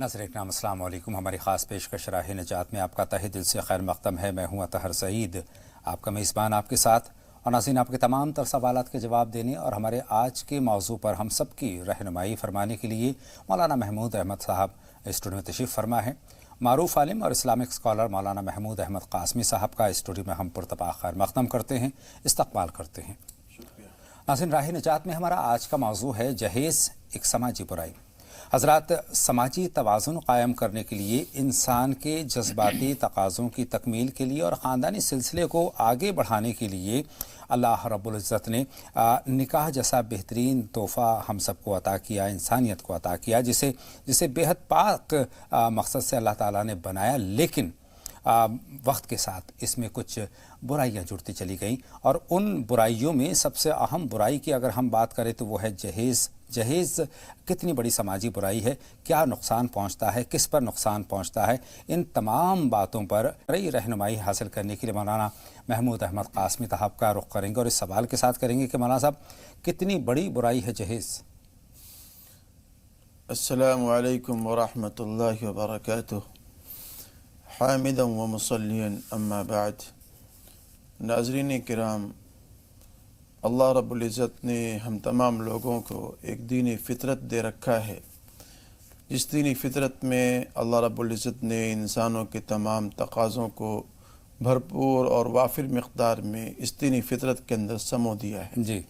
ناظرین اکرام السلام علیکم۔ ہماری خاص پیشکش راہ نجات میں آپ کا تہہ دل سے خیر مقدم ہے۔ میں ہوں اطہر سعید، آپ کا میزبان آپ کے ساتھ، اور ناظرین آپ کے تمام تر سوالات کے جواب دینے اور ہمارے آج کے موضوع پر ہم سب کی رہنمائی فرمانے کے لیے مولانا محمود احمد صاحب اسٹوڈیو میں تشریف فرما ہے۔ معروف عالم اور اسلامک اسکالر مولانا محمود احمد قاسمی صاحب کا اسٹوڈیو میں ہم پرتپاک خیر مقدم کرتے ہیں، استقبال کرتے ہیں۔ ناظرین راہ نجات میں ہمارا آج کا موضوع ہے جہیز ایک سماجی برائی۔ حضرات، سماجی توازن قائم کرنے کے لیے، انسان کے جذباتی تقاضوں کی تکمیل کے لیے اور خاندانی سلسلے کو آگے بڑھانے کے لیے اللہ رب العزت نے نکاح جیسا بہترین تحفہ ہم سب کو عطا کیا، انسانیت کو عطا کیا، جسے بے حد پاک مقصد سے اللہ تعالیٰ نے بنایا، لیکن وقت کے ساتھ اس میں کچھ برائیاں جڑتی چلی گئیں، اور ان برائیوں میں سب سے اہم برائی کی اگر ہم بات کریں تو وہ ہے جہیز۔ جہیز کتنی بڑی سماجی برائی ہے، کیا نقصان پہنچتا ہے، کس پر نقصان پہنچتا ہے، ان تمام باتوں پر رہنمائی حاصل کرنے کے لیے مولانا محمود احمد قاسمی صاحب کا رخ کریں گے، اور اس سوال کے ساتھ کریں گے کہ مولانا صاحب کتنی بڑی برائی ہے جہیز؟ السلام علیکم ورحمۃ اللہ وبرکاتہ۔ حامدا و مصلیا اما بعد۔ ناظرین کرام، اللہ رب العزت نے ہم تمام لوگوں کو ایک دینی فطرت دے رکھا ہے، جس دینی فطرت میں اللہ رب العزت نے انسانوں کے تمام تقاضوں کو بھرپور اور وافر مقدار میں اس دینی فطرت کے اندر سمو دیا ہے جی،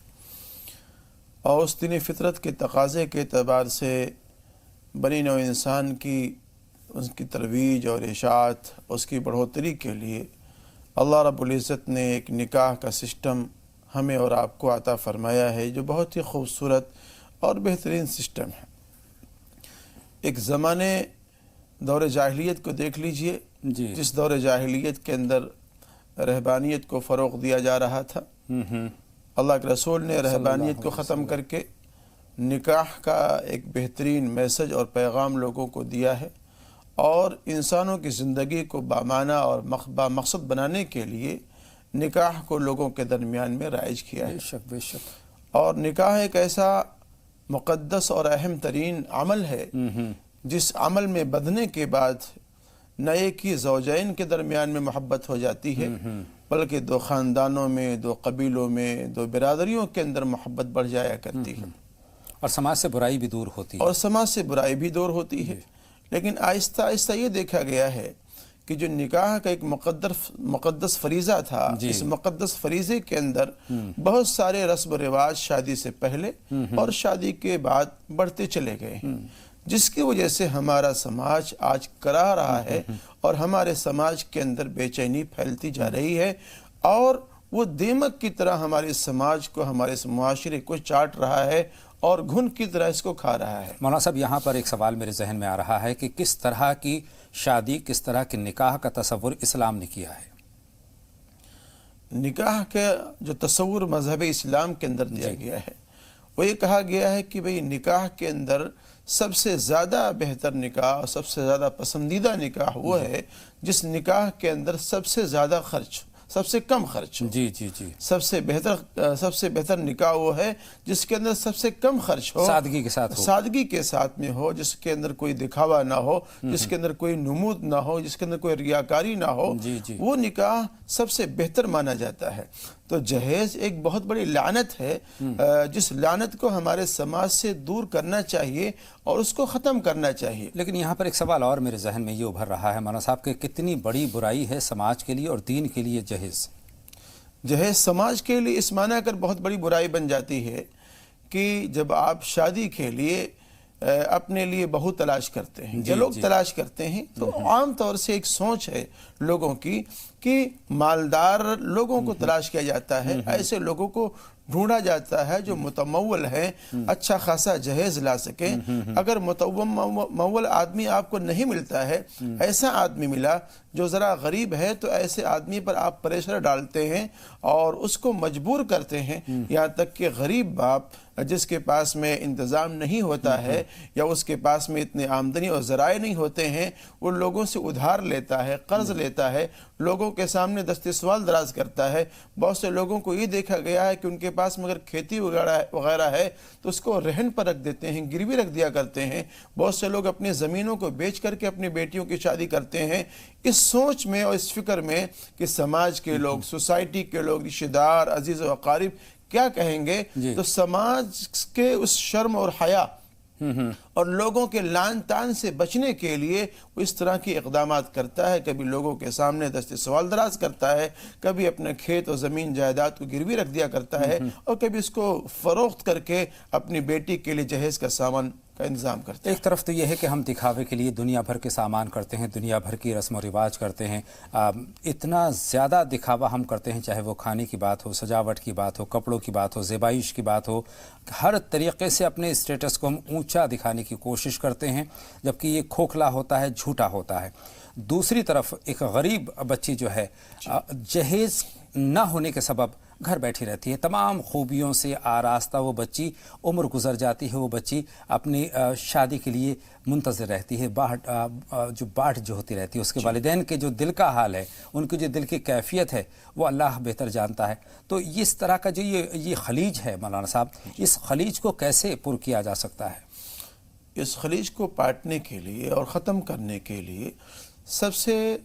اور اس دینی فطرت کے تقاضے کے اعتبار سے بنی نوع انسان کی اس کی ترویج اور اشاعت، اس کی بڑھوتری کے لیے اللہ رب العزت نے ایک نکاح کا سسٹم ہمیں اور آپ کو عطا فرمایا ہے، جو بہت ہی خوبصورت اور بہترین سسٹم ہے۔ ایک زمانے دور جاہلیت کو دیکھ لیجئے، جس دور جاہلیت کے اندر رہبانیت کو فروغ دیا جا رہا تھا، اللہ کے رسول نے رہبانیت کو ختم کر کے نکاح کا ایک بہترین میسج اور پیغام لوگوں کو دیا ہے، اور انسانوں کی زندگی کو بامعنی اور بامقصد بنانے کے لیے نکاح کو لوگوں کے درمیان میں رائج کیا ہے۔ بے شک بے شک۔ اور نکاح ایک ایسا مقدس اور اہم ترین عمل ہے جس عمل میں بدھنے کے بعد نہ ایک ہی زوجین کے درمیان میں محبت ہو جاتی ہے، بلکہ دو خاندانوں میں، دو قبیلوں میں، دو برادریوں کے اندر محبت بڑھ جایا کرتی ہے، اور سماج سے برائی بھی دور ہوتی ہے، اور سماج سے برائی بھی دور ہوتی ہے۔ لیکن آہستہ آہستہ یہ دیکھا گیا ہے کہ جو نکاح کا ایک مقدس فریضہ تھا، اس مقدس فریضے کے اندر بہت سارے رسم و رواج شادی سے پہلے اور شادی کے بعد بڑھتے چلے گئے ہیں، جس کی وجہ سے ہمارا سماج آج کرا رہا ہے، اور ہمارے سماج کے اندر بے چینی پھیلتی جا رہی ہے، اور وہ دیمک کی طرح ہمارے سماج کو، ہمارے معاشرے کو چاٹ رہا ہے اور گھن کی طرح اس کو کھا رہا ہے۔ مولانا صاحب، یہاں پر ایک سوال میرے ذہن میں آ رہا ہے کہ کس طرح کی شادی، کس طرح کے نکاح کا تصور اسلام نے کیا ہے؟ نکاح کا جو تصور مذہب اسلام کے اندر دیا گیا ہے، وہ یہ کہا گیا ہے کہ بھئی نکاح کے اندر سب سے زیادہ بہتر نکاح اور سب سے زیادہ پسندیدہ نکاح وہ ہے جس نکاح کے اندر سب سے زیادہ خرچ، سب سے کم خرچ ہو۔ جی جی جی۔ سب سے بہتر نکاح وہ ہے جس کے اندر سب سے کم خرچ ہو، سادگی کے ساتھ ہو، سادگی کے ساتھ میں ہو، جس کے اندر کوئی دکھاوا نہ ہو، جس کے اندر کوئی نمود نہ ہو، جس کے اندر کوئی ریاکاری نہ ہو، وہ نکاح سب سے بہتر مانا جاتا ہے۔ تو جہیز ایک بہت بڑی لعنت ہے، جس لعنت کو ہمارے سماج سے دور کرنا چاہیے اور اس کو ختم کرنا چاہیے۔ لیکن یہاں پر ایک سوال اور میرے ذہن میں یہ ابھر رہا ہے مولانا صاحب کہ کتنی بڑی برائی ہے سماج کے لیے اور دین کے لیے جہیز؟ جہیز سماج کے لیے اس معنی کر بہت بڑی برائی بن جاتی ہے کہ جب آپ شادی کے لیے اپنے لیے بہو تلاش کرتے ہیں یا لوگ تلاش کرتے ہیں، تو عام طور سے ایک سوچ ہے لوگوں کی کہ مالدار لوگوں کو تلاش کیا جاتا ہے، ایسے لوگوں کو ڈھونڈا جاتا ہے جو متمول ہیں، اچھا خاصا جہیز لا سکیں۔ اگر متمول آدمی آپ کو نہیں ملتا ہے، ایسا آدمی ملا جو ذرا غریب ہے، تو ایسے آدمی پر آپ پریشر ڈالتے ہیں اور اس کو مجبور کرتے ہیں، یہاں تک کہ غریب باپ جس کے پاس میں انتظام نہیں ہوتا ہے یا اس کے پاس میں اتنے آمدنی اور ذرائع نہیں ہوتے ہیں، وہ لوگوں سے ادھار لیتا ہے، قرض لیتا ہے، لوگوں کے سامنے دست سوال دراز کرتا ہے۔ بہت سے لوگوں کو یہ دیکھا گیا ہے کہ ان کے پاس مگر کھیتی وغیرہ ہے تو اس کو رہن پر رکھ دیتے ہیں، گروی رکھ دیا کرتے ہیں۔ بہت سے لوگ اپنی زمینوں کو بیچ کر کے اپنی بیٹیوں کی شادی کرتے ہیں، اس سوچ میں اور اس فکر میں کہ سماج کے لوگ، سوسائٹی کے لوگ، رشتہ دار، عزیز و اقارب کیا کہیں گے۔ تو سماج کے اس شرم اور حیا اور لوگوں کے لعن طعن سے بچنے کے لیے وہ اس طرح کی اقدامات کرتا ہے، کبھی لوگوں کے سامنے دست سوال دراز کرتا ہے، کبھی اپنے کھیت اور زمین جائیداد کو گروی رکھ دیا کرتا ہے، اور کبھی اس کو فروخت کر کے اپنی بیٹی کے لیے جہیز کا سامان کا انتظام کرتے ہیں۔ ایک طرف تو یہ ہے کہ ہم دکھاوے کے لیے دنیا بھر کے سامان کرتے ہیں، دنیا بھر کی رسم و رواج کرتے ہیں، اتنا زیادہ دکھاوا ہم کرتے ہیں، چاہے وہ کھانے کی بات ہو، سجاوٹ کی بات ہو، کپڑوں کی بات ہو، زیبائش کی بات ہو، ہر طریقے سے اپنے اسٹیٹس کو ہم اونچا دکھانے کی کوشش کرتے ہیں، جبکہ یہ کھوکھلا ہوتا ہے، جھوٹا ہوتا ہے۔ دوسری طرف ایک غریب بچی جو ہے جہیز نہ ہونے کے سبب گھر بیٹھی رہتی ہے، تمام خوبیوں سے آراستہ وہ بچی، عمر گزر جاتی ہے، وہ بچی اپنی شادی کے لیے منتظر رہتی ہے، باہٹ جو ہوتی رہتی ہے، اس کے والدین کے جو دل کا حال ہے، ان کی جو دل کی کیفیت ہے وہ اللہ بہتر جانتا ہے۔ تو اس طرح کا جو یہ خلیج ہے مولانا صاحب، اس خلیج کو کیسے پر کیا جا سکتا ہے؟ اس خلیج کو پاٹنے کے لیے اور ختم کرنے کے لیے سب سے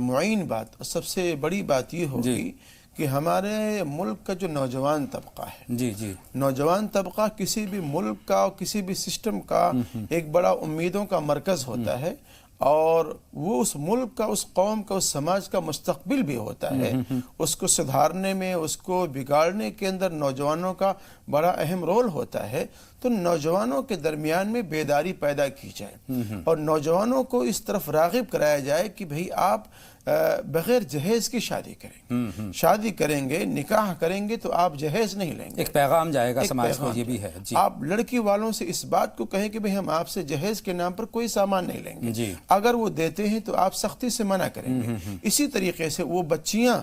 معین بات اور سب سے بڑی بات یہ ہوگی کہ ہمارے ملک کا جو نوجوان طبقہ ہے، نوجوان طبقہ کسی بھی ملک کا اور کسی بھی سسٹم کا ایک بڑا امیدوں کا مرکز ہوتا ہے، اور وہ اس ملک کا، اس قوم کا، اس سماج کا مستقبل بھی ہوتا ہے۔ اس کو سدھارنے میں، اس کو بگاڑنے کے اندر نوجوانوں کا بڑا اہم رول ہوتا ہے۔ تو نوجوانوں کے درمیان میں بیداری پیدا کی جائے اور نوجوانوں کو اس طرف راغب کرایا جائے کہ بھئی آپ بغیر جہیز کی شادی کریں، شادی کریں گے، نکاح کریں گے تو آپ جہیز نہیں لیں گے۔ ایک پیغام جائے گا سماج کو، یہ بھی ہے۔ آپ لڑکی والوں سے اس بات کو کہیں کہ بھئی ہم آپ سے جہیز کے نام پر کوئی سامان نہیں لیں گے، اگر وہ دیتے ہیں تو آپ سختی سے منع کریں گے۔ اسی طریقے سے وہ بچیاں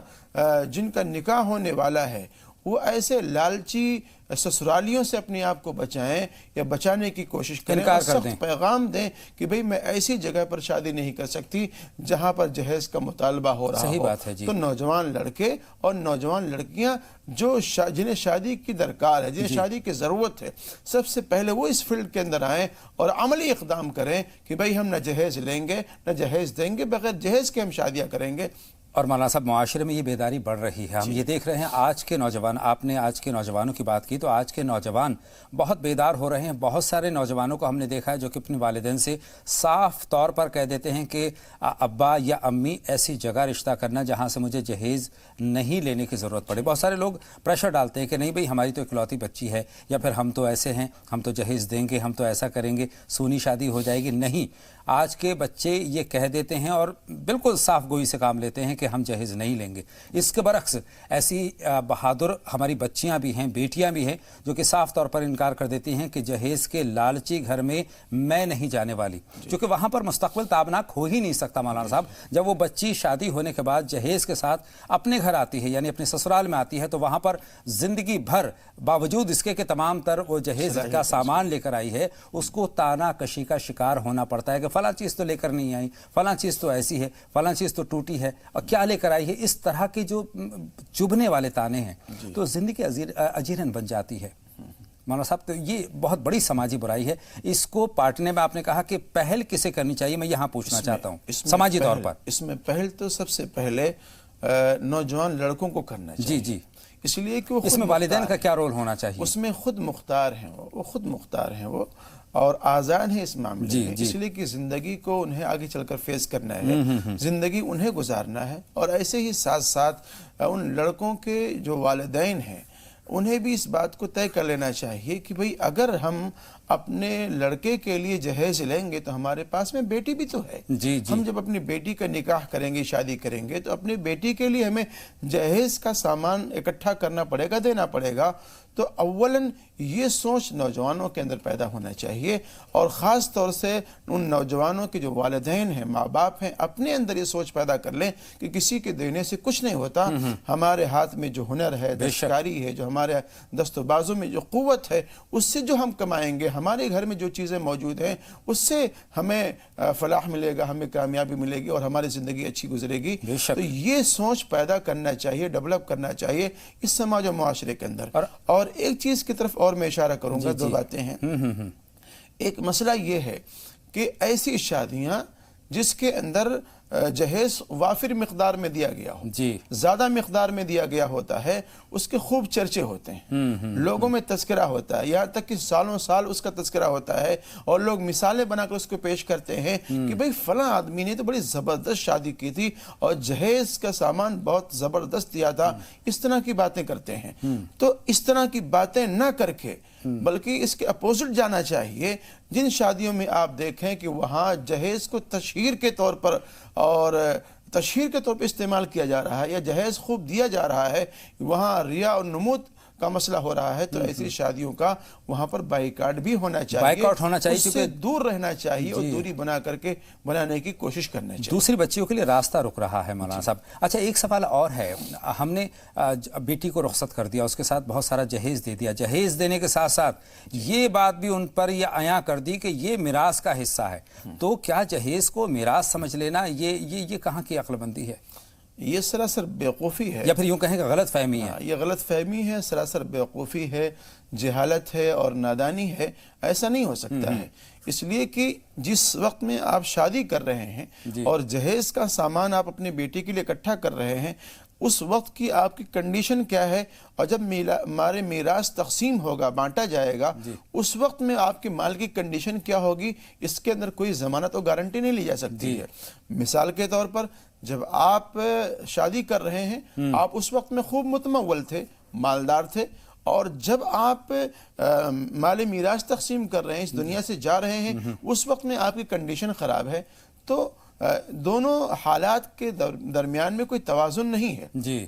جن کا نکاح ہونے والا ہے، وہ ایسے لالچی سسرالیوں سے اپنے آپ کو بچائیں یا بچانے کی کوشش کریں، اور سخت پیغام دیں کہ بھئی میں ایسی جگہ پر شادی نہیں کر سکتی جہاں پر جہیز کا مطالبہ ہو رہا ہو۔ تو نوجوان لڑکے اور نوجوان لڑکیاں جو جنہیں شادی کی درکار ہے، جنہیں شادی کی ضرورت ہے، سب سے پہلے وہ اس فیلڈ کے اندر آئیں اور عملی اقدام کریں کہ بھئی ہم نہ جہیز لیں گے، نہ جہیز دیں گے، بغیر جہیز کے ہم شادیاں کریں گے۔ اور مولانا صاحب معاشرے میں یہ بیداری بڑھ رہی ہے، ہم یہ دیکھ رہے ہیں آج کے نوجوان، آپ نے آج کے نوجوانوں کی بات کی تو آج کے نوجوان بہت بیدار ہو رہے ہیں۔ بہت سارے نوجوانوں کو ہم نے دیکھا ہے جو کہ اپنے والدین سے صاف طور پر کہہ دیتے ہیں کہ ابا یا امی ایسی جگہ رشتہ کرنا جہاں سے مجھے جہیز نہیں لینے کی ضرورت پڑے۔ بہت سارے لوگ پریشر ڈالتے ہیں کہ نہیں بھئی ہماری تو اکلوتی بچی ہے، یا پھر ہم تو ایسے ہیں، ہم تو جہیز دیں گے، ہم تو ایسا کریں گے، سونی شادی ہو جائے گی۔ نہیں، آج کے بچے یہ کہہ دیتے ہیں اور بالکل صاف گوئی سے کام لیتے ہیں کہ ہم جہیز نہیں لیں گے۔ اس کے برعکس ایسی بہادر ہماری بچیاں بھی ہیں، بیٹیاں بھی ہیں جو کہ صاف طور پر انکار کر دیتی ہیں کہ جہیز کے لالچی گھر میں میں نہیں جانے والی، کیونکہ وہاں پر مستقبل تابناک ہو ہی نہیں سکتا مولانا صاحب۔ جب وہ بچی شادی ہونے کے بعد جہیز کے ساتھ اپنے گھر آتی ہے، یعنی اپنے سسرال میں آتی ہے، تو وہاں پر زندگی بھر باوجود اس کے کہ تمام تر وہ جہیز کا سامان لے کر آئی ہے، اس کو تانا کشی کا شکار ہونا پڑتا ہے کہ فلاں چیز تو لے کر نہیں آئی، فلاں چیز تو ایسی ہے، فلاں چیز تو ٹوٹی ہے، اور کیا لے کر آئی ہے۔ اس طرح کے جو چبھنے والے تانے ہیں تو زندگی اجیرن بن جاتی ہے مولانا صاحب۔ تو یہ بہت بڑی سماجی برائی ہے، اس کو پاٹنے میں آپ نے کہا کہ پہل کسے کرنی چاہیے، میں یہاں پوچھنا چاہتا ہوں سماجی طور پر۔ اس میں پہل تو سب سے پہلے نوجوان لڑکوں کو کرنا چاہیے، اس لیے کہ اس میں والدین کا کیا رول ہونا چاہیے؟ اس میں خود مختار ہیں، وہ خود مختار ہیں، وہ اور آزاد ہیں اس معاملے میں، اس لیے کہ زندگی کو انہیں آگے چل کر فیس کرنا ہے، زندگی انہیں گزارنا ہے۔ اور ایسے ہی ساتھ ساتھ ان لڑکوں کے جو والدین ہیں انہیں بھی اس بات کو طے کر لینا چاہیے کہ بھئی اگر ہم اپنے لڑکے کے لیے جہیز لیں گے تو ہمارے پاس میں بیٹی بھی تو ہے. جی جی. ہم جب اپنی بیٹی کا نکاح کریں گے، شادی کریں گے، تو اپنی بیٹی کے لیے ہمیں جہیز کا سامان اکٹھا کرنا پڑے گا، دینا پڑے گا. تو اولاً یہ سوچ نوجوانوں کے اندر پیدا ہونا چاہیے، اور خاص طور سے ان نوجوانوں کے جو والدین ہیں، ماں باپ ہیں، اپنے اندر یہ سوچ پیدا کر لیں کہ کسی کے دینے سے کچھ نہیں ہوتا. ہمارے ہاتھ میں جو ہنر ہے، دستکاری ہے، جو ہمارے دست و بازو میں جو قوت ہے، اس سے جو ہم کمائیں گے، ہمارے گھر میں جو چیزیں موجود ہیں، اس سے ہمیں فلاح ملے گا، ہمیں کامیابی ملے گی، اور ہماری زندگی اچھی گزرے گی. تو یہ سوچ پیدا کرنا چاہیے، ڈیولپ کرنا چاہیے اس سماج و معاشرے کے اندر. اور ایک چیز کی طرف اور میں اشارہ کروں گا، دو باتیں ہیں. ایک مسئلہ یہ ہے کہ ایسی شادیاں جس کے اندر جہیز وافر مقدار میں دیا گیا ہو، زیادہ مقدار میں دیا گیا ہوتا ہے، اس کے خوب چرچے ہوتے ہیں، لوگوں میں تذکرہ ہوتا ہے، یہاں تک کہ سالوں سال اس کا تذکرہ ہوتا ہے، اور لوگ مثالیں بنا کر اس کو پیش کرتے ہیں کہ بھئی فلاں آدمی نے تو بڑی زبردست شادی کی تھی اور جہیز کا سامان بہت زبردست دیا تھا. اس طرح کی باتیں کرتے ہیں. تو اس طرح کی باتیں نہ کر کے بلکہ اس کے اپوزٹ جانا چاہیے. جن شادیوں میں آپ دیکھیں کہ وہاں جہیز کو تشہیر کے طور پر اور تشہیر کے طور پر استعمال کیا جا رہا ہے، یا جہیز خوب دیا جا رہا ہے، وہاں ریا اور نمود کا مسئلہ ہو رہا ہے، تو ایسی شادیوں کا وہاں پر بائیکاٹ بھی ہونا چاہیے، بائیکاٹ ہونا چاہیے، اس سے دور رہنا چاہیے، اور دوری بنا کر کے بنانے کی کوشش کرنا چاہیے. دوسری بچیوں کے لیے راستہ رک رہا ہے مولانا صاحب. اچھا، ایک سوال اور ہے. ہم نے بیٹی کو رخصت کر دیا، اس کے ساتھ بہت سارا جہیز دے دیا، جہیز دینے کے ساتھ ساتھ یہ بات بھی ان پر یہ عیاں کر دی کہ یہ میراث کا حصہ ہے. تو کیا جہیز کو میراث سمجھ لینا یہ کہاں کی عقل مندی ہے؟ یہ سراسر بیوقوفی ہے، یا پھر یوں کہیں کہ غلط فہمی ہے. یہ غلط فہمی ہے، سراسر بیوقوفی ہے، جہالت ہے اور نادانی ہے. ایسا نہیں ہو سکتا ہے. اس لیے کہ جس وقت میں آپ شادی کر رہے ہیں اور جہیز کا سامان آپ اپنی بیٹی کے لیے اکٹھا کر رہے ہیں، اس وقت کی آپ کی کنڈیشن کیا ہے، اور جب ہمارے میراث تقسیم ہوگا، بانٹا جائے گا، اس وقت میں آپ کے مال کی کنڈیشن کیا ہوگی، اس کے اندر کوئی ضمانت و گارنٹی نہیں لی جا سکتی ہے. مثال کے طور پر جب آپ شادی کر رہے ہیں، آپ اس وقت میں خوب متمول تھے، مالدار تھے، اور جب آپ مال میراث تقسیم کر رہے ہیں، اس دنیا سے جا رہے ہیں، اس وقت میں آپ کی کنڈیشن خراب ہے. تو دونوں حالات کے درمیان میں کوئی توازن نہیں ہے.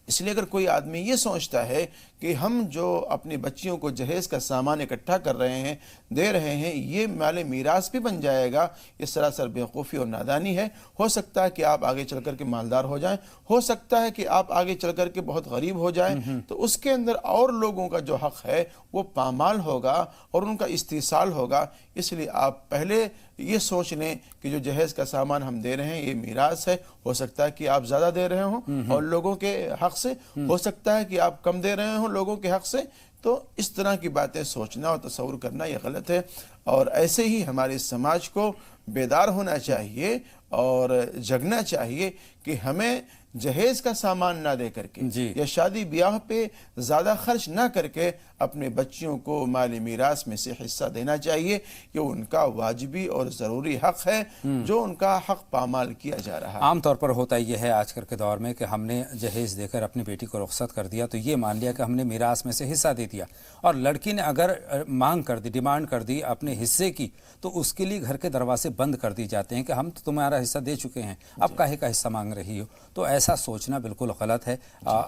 اس لیے اگر کوئی آدمی یہ سوچتا ہے کہ ہم جو اپنی بچیوں کو جہیز کا سامان اکٹھا کر رہے ہیں، دے رہے ہیں، یہ مال میراث بھی بن جائے گا، یہ سراسر بیوقوفی اور نادانی ہے. ہو سکتا ہے کہ آپ آگے چل کر کے مالدار ہو جائیں، ہو سکتا ہے کہ آپ آگے چل کر کے بہت غریب ہو جائیں، تو اس کے اندر اور لوگوں کا جو حق ہے وہ پامال ہوگا اور ان کا استحصال ہوگا. اس لیے آپ پہلے یہ سوچ لیں کہ جو جہیز کا سامان ہم دے رہے ہیں یہ میراث ہے. ہو سکتا ہے کہ آپ زیادہ دے رہے ہوں اور لوگوں کے حق سے، ہو سکتا ہے کہ آپ کم دے رہے ہوں لوگوں کے حق سے. تو اس طرح کی باتیں سوچنا اور تصور کرنا یہ غلط ہے. اور ایسے ہی ہمارے سماج کو بیدار ہونا چاہیے اور جگنا چاہیے کہ ہمیں جہیز کا سامان نہ دے کر کے یا شادی بیاہ پہ زیادہ خرچ نہ کر کے اپنے بچیوں کو مالی میراث میں سے حصہ دینا چاہیے. یہ ان کا واجبی اور ضروری حق ہے جو ان کا حق پامال کیا جا رہا ہے. عام طور پر ہوتا یہ ہے آج کل کے دور میں کہ ہم نے جہیز دے کر اپنی بیٹی کو رخصت کر دیا تو یہ مان لیا کہ ہم نے میراث میں سے حصہ دے دیا، اور لڑکی نے اگر مانگ کر دی، ڈیمانڈ کر دی اپنے حصے کی، تو اس کے لیے گھر کے دروازے بند کر دی جاتے ہیں کہ ہم تو تمہارا حصہ دے چکے ہیں، اب کاہے کا حصہ مانگ رہی ہو. تو ایسا سوچنا بالکل غلط ہے.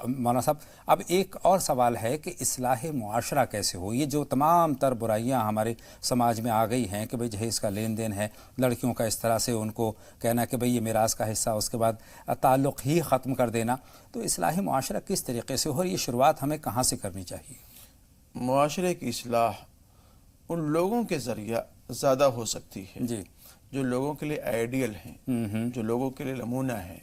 مولانا صاحب، اب ایک اور سوال ہے کہ اصلاح معاشرہ کیسے ہو؟ یہ جو تمام تر برائیاں ہمارے سماج میں آ گئی ہیں کہ بھئی جہیز کا لین دین ہے، لڑکیوں کا اس طرح سے ان کو کہنا کہ بھئی یہ میراث کا حصہ، اس کے بعد تعلق ہی ختم کر دینا، تو اصلاح معاشرہ کس طریقے سے ہو اور یہ شروعات ہمیں کہاں سے کرنی چاہیے؟ معاشرے کی اصلاح ان لوگوں کے ذریعہ زیادہ ہو سکتی ہے جو لوگوں کے لیے آئیڈیل ہیں، جو لوگوں کے لیے نمونہ ہیں،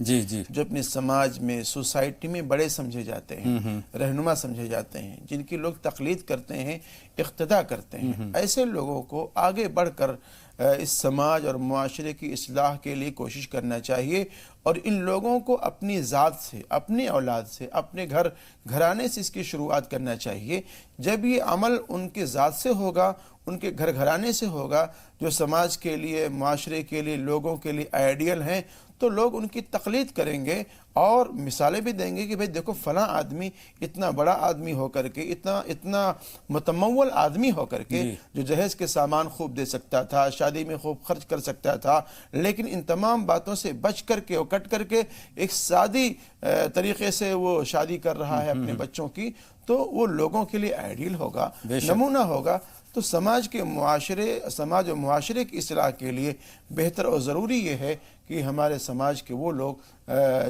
جو اپنے سماج میں، سوسائٹی میں بڑے سمجھے جاتے ہیں، رہنما سمجھے جاتے ہیں، جن کی لوگ تقلید کرتے ہیں، اقتداء کرتے ہیں. ایسے لوگوں کو آگے بڑھ کر اس سماج اور معاشرے کی اصلاح کے لیے کوشش کرنا چاہیے، اور ان لوگوں کو اپنی ذات سے، اپنی اولاد سے، اپنے گھرانے سے اس کی شروعات کرنا چاہیے. جب یہ عمل ان کے ذات سے ہوگا، ان کے گھرانے سے ہوگا، جو سماج کے لیے، معاشرے کے لیے، لوگوں کے لیے آئیڈیل ہیں، تو لوگ ان کی تقلید کریں گے اور مثالیں بھی دیں گے کہ بھئی دیکھو فلاں آدمی اتنا بڑا آدمی ہو کر کے، اتنا متمول آدمی ہو کر کے، جو جہیز کے سامان خوب دے سکتا تھا، شادی میں خوب خرچ کر سکتا تھا، لیکن ان تمام باتوں سے بچ کر کے اور کٹ کر کے ایک سادی طریقے سے وہ شادی کر رہا ہے اپنے بچوں کی، تو وہ لوگوں کے لیے آئیڈیل ہوگا، نمونہ ہوگا۔ تو سماج و معاشرے کی اصلاح کے لیے بہتر اور ضروری یہ ہے کہ ہمارے سماج کے وہ لوگ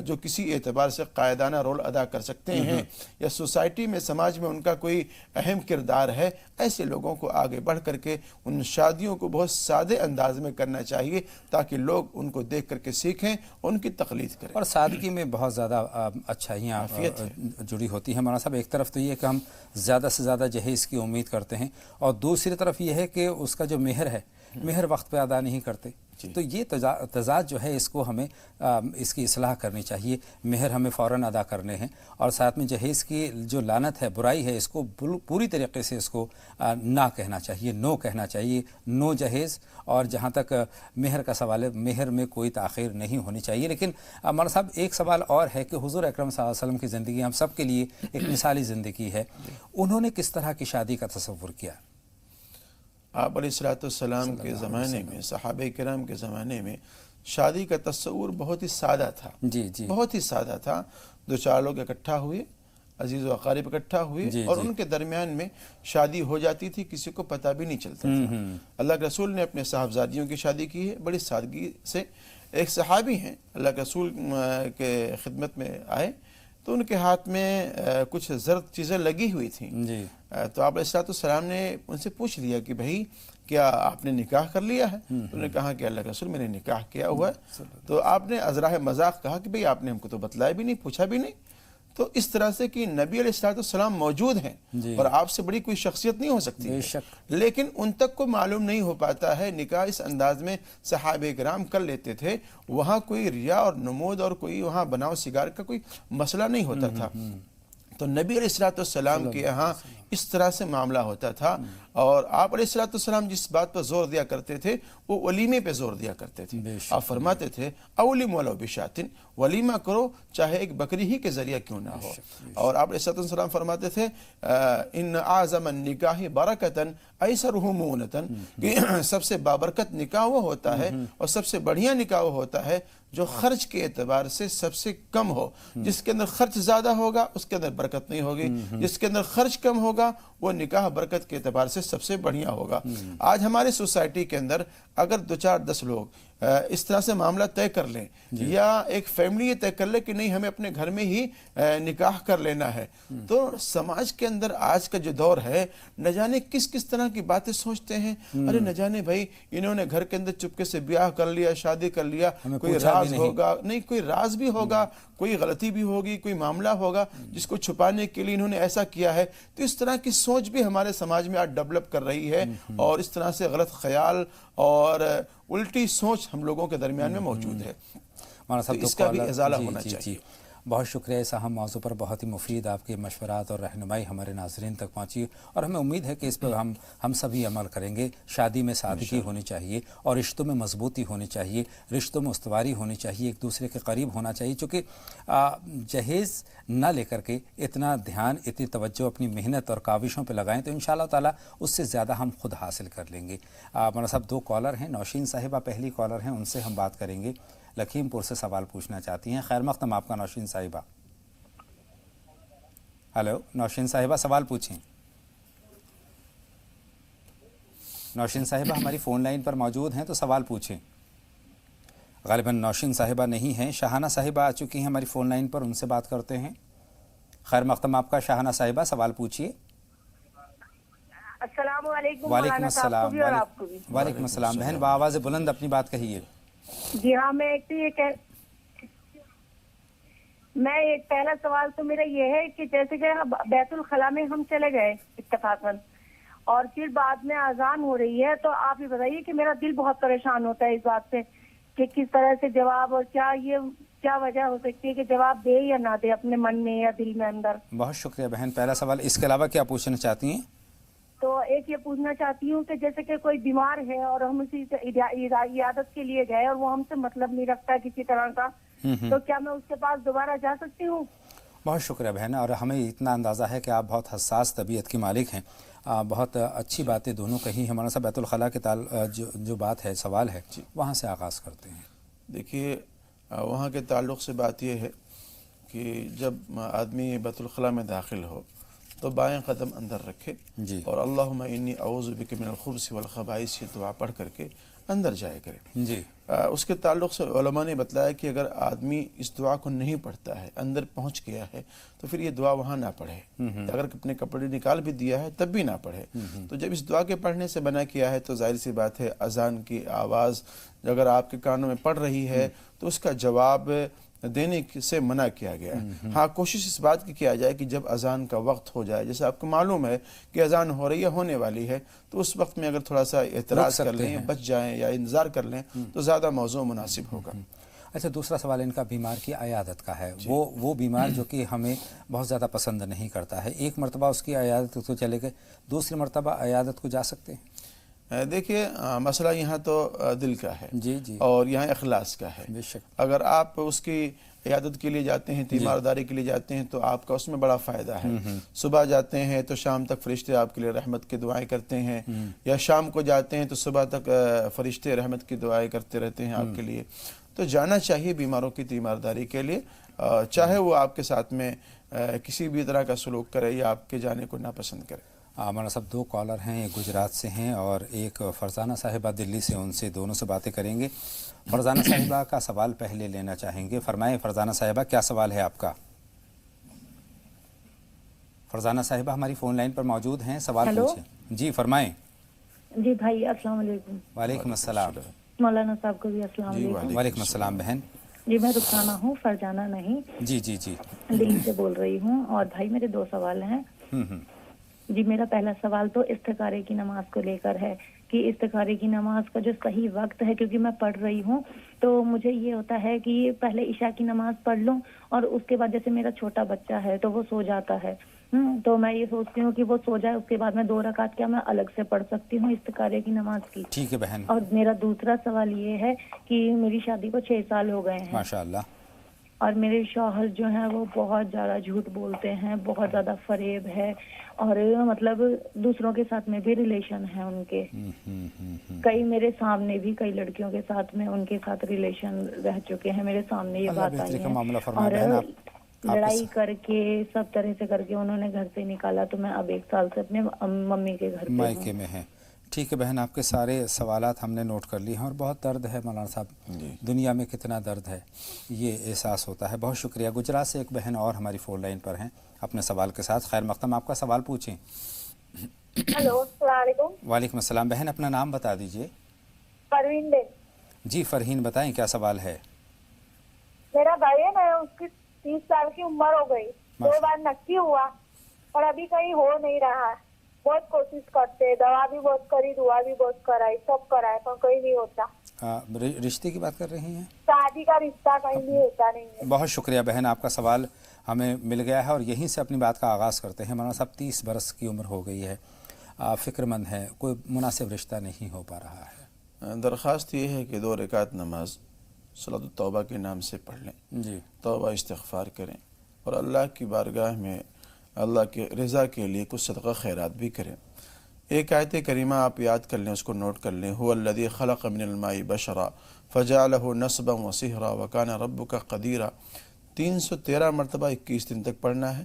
جو کسی اعتبار سے قائدانہ رول ادا کر سکتے ہیں یا سوسائٹی میں، سماج میں ان کا کوئی اہم کردار ہے، ایسے لوگوں کو آگے بڑھ کر کے ان شادیوں کو بہت سادے انداز میں کرنا چاہیے تاکہ لوگ ان کو دیکھ کر کے سیکھیں، ان کی تقلید کریں۔ اور سادگی میں بہت زیادہ اچھائیاں جڑی ہوتی ہیں مولانا صاحب۔ ایک طرف تو یہ کہ ہم زیادہ سے زیادہ جہیز کی امید کرتے ہیں، اور دوسری طرف یہ ہے کہ اس کا جو مہر ہے، مہر وقت پہ ادا نہیں کرتے۔ تو یہ تضاد جو ہے، اس کو ہمیں اس کی اصلاح کرنی چاہیے۔ مہر ہمیں فوراً ادا کرنے ہیں، اور ساتھ میں جہیز کی جو لعنت ہے، برائی ہے، اس کو پوری طریقے سے اس کو نہ کہنا چاہیے، نو کہنا چاہیے، نو جہیز۔ اور جہاں تک مہر کا سوال ہے، مہر میں کوئی تاخیر نہیں ہونی چاہیے۔ لیکن مولانا صاحب ایک سوال اور ہے کہ حضور اکرم صلی اللہ علیہ وسلم کی زندگی ہم سب کے لیے ایک مثالی زندگی ہے، انہوں نے کس طرح کی شادی کا تصور کیا؟ آپ علیہ السلام کے زمانے میں، صحابہ کرام کے زمانے میں شادی کا تصور بہت ہی سادہ تھا، بہت ہی سادہ تھا۔ دو چار لوگ اکٹھا ہوئے، عزیز و اقارب اکٹھا ہوئے، اور ان کے درمیان میں شادی ہو جاتی تھی، کسی کو پتہ بھی نہیں چلتا تھا۔ اللہ کے رسول نے اپنے صاحبزادیوں کی شادی کی ہے بڑی سادگی سے۔ ایک صحابی ہیں، اللہ کے رسول کے خدمت میں آئے تو ان کے ہاتھ میں کچھ زرد چیزیں لگی ہوئی تھیں، تو آپ علیہ السلام نے ان سے پوچھ لیا کہ بھائی کیا آپ نے نکاح کر لیا ہے؟ انہوں نے کہا کہ اللہ کے رسول میں نے نکاح کیا ہوا ہے۔ تو آپ نے ازراہ مذاق کہا کہ بھئی آپ نے ہم کو تو بتلایا بھی نہیں، پوچھا بھی نہیں۔ تو اس طرح سے کہ نبی علیہ السلام موجود ہیں اور آپ سے بڑی کوئی شخصیت نہیں ہو سکتی ہے، لیکن ان تک کو معلوم نہیں ہو پاتا ہے۔ نکاح اس انداز میں صحابہ کرام کر لیتے تھے، وہاں کوئی ریا اور نمود اور کوئی وہاں بناؤ سگار کا کوئی مسئلہ نہیں ہوتا تھا۔ تو نبی علیہ السلام کے یہاں اس طرح سے معاملہ ہوتا تھا، اور آپ علیہ السلام جس بات پر زور دیا کرتے تھے وہ ولیمے پہ زور دیا کرتے تھے۔ آپ فرماتے تھے اولم ولو بشاتن، ولیمہ کرو چاہے ایک بکری ہی کے ذریعہ کیوں نہ ہو۔ اور آپ علیہ السلام فرماتے تھے ان اعظم النکاح برکتن ایسرہ مونتن، کہ سب سے بابرکت نکاح وہ ہوتا ہے اور سب سے بڑھیا نکاح وہ ہوتا ہے جو خرچ کے اعتبار سے سب سے کم ہو۔ جس کے اندر خرچ زیادہ ہوگا اس کے اندر برکت نہیں ہوگی، جس کے اندر خرچ کم ہوگا وہ نکاح برکت کے اعتبار سے سب سے بڑھیا ہوگا۔ آج ہمارے سوسائٹی کے اندر اگر 2-4-10 لوگ اس طرح سے معاملہ طے کر لیں، یا ایک فیملی یہ طے کر لے کہ نہیں ہمیں اپنے گھر میں ہی نکاح کر لینا ہے، تو سماج کے اندر آج کا جو دور ہے، نہ جانے کس کس طرح کی باتیں سوچتے ہیں۔ ارے نہ جانے بھائی انہوں نے گھر کے اندر چپکے سے بیاہ کر لیا، شادی کر لیا، کوئی راز ہوگا نہیں، کوئی راز بھی ہوگا، کوئی غلطی بھی ہوگی، کوئی معاملہ ہوگا جس کو چھپانے کے لیے انہوں نے ایسا کیا ہے۔ تو اس طرح کی سوچ بھی ہمارے سماج میں آج ڈیولپ کر رہی ہے، اور اس طرح سے غلط خیال اور الٹی سوچ ہم لوگوں کے درمیان میں موجود ہے، تو اس کا بھی ازالہ ہونا چاہیے۔ بہت شکریہ، اس اہم موضوع پر بہت ہی مفید آپ کے مشورات اور رہنمائی ہمارے ناظرین تک پہنچی، اور ہمیں امید ہے کہ اس پر ہم سبھی عمل کریں گے۔ شادی میں سادگی ہونی چاہیے، اور رشتوں میں مضبوطی ہونی چاہیے، رشتوں میں استواری ہونی چاہیے، ایک دوسرے کے قریب ہونا چاہیے، چونکہ جہیز نہ لے کر کے اتنا دھیان، اتنی توجہ اپنی محنت اور کاوشوں پہ لگائیں تو انشاءاللہ تعالیٰ اس سے زیادہ ہم خود حاصل کر لیں گے۔ مولانا صاحب 2 کالر ہیں، نوشین صاحبہ پہلی کالر ہیں، ان سے ہم بات کریں گے، لکھیم پور سے سوال پوچھنا چاہتی ہیں۔ خیر مقدم آپ کا نوشین صاحبہ۔ ہلو نوشین صاحبہ، سوال پوچھیں۔ نوشین صاحبہ ہماری فون لائن پر موجود ہیں تو سوال پوچھیں۔ غالباً نوشین صاحبہ نہیں ہیں، شاہانہ صاحبہ آ چکی ہیں ہماری فون لائن پر، ان سے بات کرتے ہیں۔ خیر مقدم آپ کا شاہانہ صاحبہ، سوال پوچھیے۔ السلام علیکم۔ وعلیکم السلام۔ وعلیکم السلام بہن، بآواز بلند اپنی بات کہیے۔ جی ہاں، میں ایک پہلا سوال تو میرا یہ ہے کہ جیسے کہ بیت الخلاء میں ہم چلے گئے اتفاقاً، اور پھر بعد میں اذان ہو رہی ہے، تو آپ یہ بتائیے کہ میرا دل بہت پریشان ہوتا ہے اس بات سے کہ کس طرح سے جواب، اور کیا وجہ ہو سکتی ہے کہ جواب دے یا نہ دے اپنے من میں یا دل میں اندر۔ بہت شکریہ بہن، پہلا سوال۔ اس کے علاوہ کیا پوچھنا چاہتی ہیں؟ تو ایک یہ پوچھنا چاہتی ہوں کہ جیسے کہ کوئی بیمار ہے اور ہم اسی عیادت کے لیے گئے اور وہ ہم سے مطلب نہیں رکھتا کسی طرح کا، تو کیا میں اس کے پاس دوبارہ جا سکتی ہوں؟ بہت شکریہ بہن، اور ہمیں اتنا اندازہ ہے کہ آپ بہت حساس طبیعت کی مالک ہیں. بہت اچھی باتیں دونوں کہی ہیں. مولانا صاحب بیت الخلاء کے جو بات ہے، سوال ہے، وہاں سے آغاز کرتے ہیں. دیکھیے وہاں کے تعلق سے بات یہ ہے کہ جب آدمی بیت الخلاء میں داخل ہو تو بائیں قدم اندر رکھے جی اور اللہم انی اعوذ بک من الخبث والخبائث یہ دعا پڑھ کر کے اندر جائے کرے. جی اس کے تعلق سے علماء نے بتلایا کہ اگر آدمی اس دعا کو نہیں پڑھتا ہے، اندر پہنچ گیا ہے، تو پھر یہ دعا وہاں نہ پڑھے. اگر اپنے کپڑے نکال بھی دیا ہے تب بھی نہ پڑھے. تو جب اس دعا کے پڑھنے سے منع کیا ہے تو ظاہر سی بات ہے اذان کی آواز اگر آپ کے کانوں میں پڑ رہی ہے تو اس کا جواب دینے سے منع کیا گیا ہے. ہاں کوشش اس بات کی کیا جائے کہ جب اذان کا وقت ہو جائے، جیسے آپ کو معلوم ہے کہ اذان ہو رہی ہے، ہونے والی ہے، تو اس وقت میں اگر تھوڑا سا اعتراض کر لیں، بچ جائیں یا انتظار کر لیں تو زیادہ موضوع مناسب ہوگا. اچھا، دوسرا سوال ان کا بیمار کی عیادت کا ہے. وہ بیمار جو کہ ہمیں بہت زیادہ پسند نہیں کرتا ہے، ایک مرتبہ اس کی عیادت تو چلے گئے، دوسری مرتبہ عیادت کو جا سکتے ہیں؟ دیکھیے مسئلہ یہاں تو دل کا ہے جی جی اور یہاں اخلاص کا ہے. بے شک. اگر آپ اس کی عیادت کے لیے جاتے ہیں، تیمارداری کے لیے جاتے ہیں، تو آپ کا اس میں بڑا فائدہ ہے. صبح جاتے ہیں تو شام تک فرشتے آپ کے لیے رحمت کی دعائیں کرتے ہیں، یا شام کو جاتے ہیں تو صبح تک فرشتے رحمت کی دعائیں کرتے رہتے ہیں آپ کے لیے. تو جانا چاہیے بیماروں کی تیمارداری کے لیے، چاہے وہ آپ کے ساتھ میں کسی بھی طرح کا سلوک کرے یا آپ کے جانے کو ناپسند کرے. مولانا صاحب دو کالر ہیں، ایک گجرات سے ہیں اور ایک فرزانہ صاحبہ دلی سے، ان سے دونوں سے باتیں کریں گے. فرزانہ صاحبہ کا سوال پہلے لینا چاہیں گے. فرمائیں فرزانہ صاحبہ، کیا سوال ہے آپ کا؟ فرزانہ صاحبہ ہماری فون لائن پر موجود ہیں، سوال پوچھیں. جی فرمائیں. جی بھائی السلام علیکم. وعلیکم السلام. مولانا صاحب کو بھی السلام علیکم. وعلیکم السلام بہن. جی میں رخسانہ ہوں، فرزانہ نہیں. جی جی جی دلی سے بول رہی ہوں. اور بھائی میرے دو سوال ہیں. جی میرا پہلا سوال تو استخارے کی نماز کو لے کر ہے کہ استخارے کی نماز کا جو صحیح وقت ہے، کیونکہ میں پڑھ رہی ہوں تو مجھے یہ ہوتا ہے کہ پہلے عشاء کی نماز پڑھ لوں اور اس کے بعد جیسے میرا چھوٹا بچہ ہے تو وہ سو جاتا ہے، تو میں یہ سوچتی ہوں کہ وہ سو جائے، اس کے بعد میں 2 رکعت کیا میں الگ سے پڑھ سکتی ہوں استخارے کی نماز کی؟ ٹھیک ہے بہن. اور میرا دوسرا سوال یہ ہے کہ میری شادی کو 6 سال ہو گئے ہیں ماشاءاللہ، اور میرے شوہر جو ہیں وہ بہت زیادہ جھوٹ بولتے ہیں، بہت زیادہ فریب ہے، اور مطلب دوسروں کے ساتھ میں بھی ریلیشن ہے ان کے. کئی میرے سامنے بھی کئی لڑکیوں کے ساتھ میں ان کے ساتھ ریلیشن رہ چکے ہیں، میرے سامنے یہ بات آئی ہے. اور لڑائی کر کے سب طرح سے کر کے انہوں نے گھر سے نکالا، تو میں اب 1 سال سے اپنے ممی کے گھر مائکے میں ہیں. ٹھیک ہے بہن، آپ کے سارے سوالات ہم نے نوٹ کر لی ہیں، اور بہت درد ہے مولانا صاحب، دنیا میں کتنا درد ہے یہ احساس ہوتا ہے. بہت شکریہ. گجرات سے ایک بہن اور ہماری فون لائن پر ہیں اپنے سوال کے ساتھ. خیر مقدم، آپ کا سوال پوچھیں. ہلو السلام علیکم. وعلیکم السلام. بہن اپنا نام بتا دیجئے. پروین بین. جی فرہین بتائیں کیا سوال ہے. میرا بھائی ہے نا، اس کی 30 سال کی عمر ہو گئی، 2 بار نکی ہوا اور ابھی کہیں ہو نہیں رہا ہے. بہت کوشش کرتے، دوا بھی بہت کری، دعا بھی بہت کرائی، سب کرائے پر کوئی نہیں ہوتا. رشتے کی بات کر رہی ہیں؟ شادی کا رشتہ کہیں بھی ہوتا نہیں ہے. بہت شکریہ بہن، آپ کا سوال ہمیں مل گیا ہے اور یہیں سے اپنی بات کا آغاز کرتے ہیں. مولانا صاحب 30 برس کی عمر ہو گئی ہے، فکر مند ہے، کوئی مناسب رشتہ نہیں ہو پا رہا ہے. درخواست یہ ہے کہ 2 رکعت نماز صلاۃ التوبہ کے نام سے پڑھ لیں. جی توبہ استغفار کریں اور اللہ کی بارگاہ میں اللہ کے رضا کے لیے کچھ صدقہ خیرات بھی کریں. ایک آیت کریمہ آپ یاد کر لیں، اس کو نوٹ کر لیں. هو الذی خلق من الماء بشرا فجعله نسبا وصہرا وکان ربک قدیرا. 313 مرتبہ 21 دن تک پڑھنا ہے،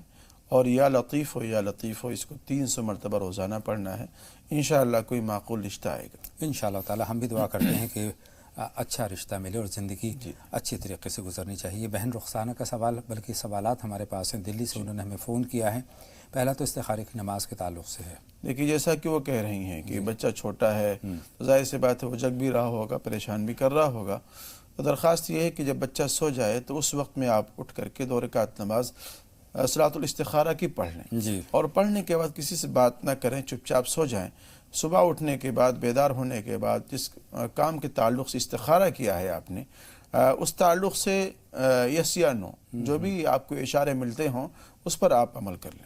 اور یا لطیف ہو یا لطیف ہو اس کو 300 مرتبہ روزانہ پڑھنا ہے. انشاءاللہ کوئی معقول رشتہ آئے گا. انشاءاللہ تعالی ہم بھی دعا کرتے ہیں کہ اچھا رشتہ ملے اور زندگی اچھی طریقے سے گزرنی چاہیے. بہن رخسانہ کا سوال، بلکہ سوالات ہمارے پاس ہیں، دلی سے انہوں نے ہمیں فون کیا ہے. پہلا تو استخارے کی نماز کے تعلق سے ہے. دیکھیے جیسا کہ وہ کہہ رہی ہیں کہ بچہ چھوٹا ہے تو ظاہر سی بات ہے وہ جگ بھی رہا ہوگا، پریشان بھی کر رہا ہوگا. تو درخواست یہ ہے کہ جب بچہ سو جائے تو اس وقت میں آپ اٹھ کر کے 2 رکعت نماز صلاۃ الاستخارہ کی پڑھ لیں. جی. اور پڑھنے کے بعد کسی سے بات نہ کریں، چپ چاپ سو جائیں. صبح اٹھنے کے بعد، بیدار ہونے کے بعد، جس کام کے تعلق سے استخارہ کیا ہے آپ نے، اس تعلق سے یس یا نو جو بھی آپ کو اشارے ملتے ہوں اس پر آپ عمل کر لیں.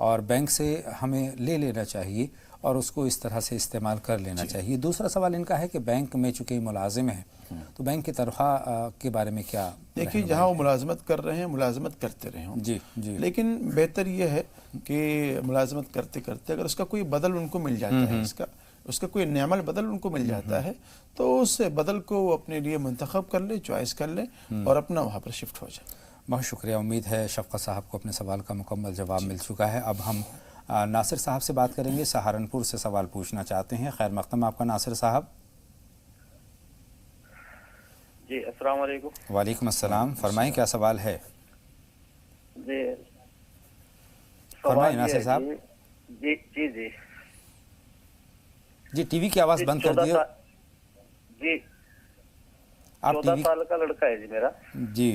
اور بینک سے ہمیں لے لینا چاہیے اور اس کو اس طرح سے استعمال کر لینا چاہیے۔ دوسرا سوال ان کا ہے کہ بینک میں چونکہ ملازم ہیں تو بینک کی تنخواہ کے بارے میں کیا؟ دیکھیے جہاں وہ ملازمت کر رہے ہیں ملازمت کرتے رہے ہوں، جی جی، لیکن بہتر یہ ہے کہ ملازمت کرتے کرتے اگر اس کا کوئی بدل ان کو مل جاتا ہے، اس کا کوئی نعم البدل ان کو مل جاتا ہے تو اس بدل کو وہ اپنے لیے منتخب کر لے، چوائس کر لے اور اپنا وہاں پر شفٹ ہو جائے۔ بہت شکریہ، امید ہے شفقت صاحب کو اپنے سوال کا مکمل جواب مل چکا ہے۔ اب ہم ناصر صاحب سے بات کریں گے، سہارنپور سے سوال پوچھنا چاہتے ہیں۔ خیر مقدم آپ کا ناصر صاحب۔ جی السلام علیکم۔ وعلیکم السلام، فرمائیں کیا سوال ہے؟ جی فرمائیں ناصر صاحب۔ جی جی جی جی ٹی وی کی آواز بند کر دیے۔ جی آپ 14 سال کا لڑکا ہے جی میرا۔ جی